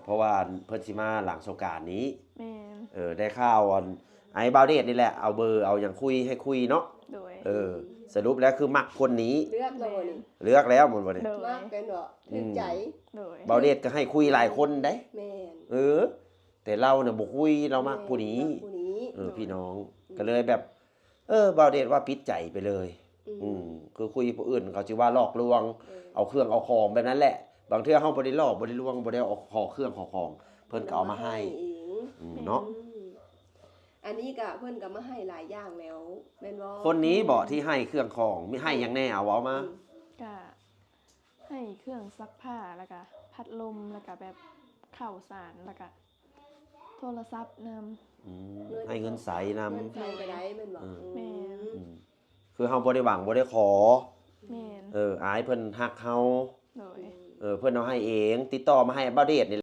เพราะว่าเพิ่นสิมาหลังสงกรานต์นี้แม่นได้ข่าวอันไอ้บ่าวเดชนี่แหละเอาเบอร์เอาหยังคุยให้คุยเนาะโดยสรุปแล้วคือมักคนนี้เลือกแล้วบ่นี่เลือกแล้วหมดบ่นี่โดยมากเป็นบ่ถึงใจโดยบ่าวเดชก็ให้คุยหลายคนได้แม่นแต่เราเนี่ยบ่คุยเรามักผู้นี้ผู้นี้พี่น้องก็เลยแบบบ่าวเดชว่าปิดใจไปเลยคือคุยผู้อื่นเขาสิว่าหลอกลวงเอาเครื่องเอาของแบบนั้นแหละบางเทื่อเฮาบ่ได้หลอกบ่ได้ลวงบ่ได้เอาของเครื่องของเพิ่นก็เอามาให้เนาะอันนี้ก็เพิ่นก็มาให้หลายอย่างแล้วแม่นบ่คนนี้บ่ที่ให้เครื่องของมีให้หยังแน่เอาเว้ามาก็ให้เครื่องซักผ้าแล้วก็พัดลมแล้วก็แบบข้าวสารแล้วก็โทรศัพท์นำให้เงินใสนำเงินใสก็ได้แม่นบ่แม่นคือเฮาบ่ได้หวังบ่ได้ขอแม่นอายเพิ่นฮักเฮาโดยเพิ่นเอาให้เองติดต่อมาให้บ่าวเดชนี่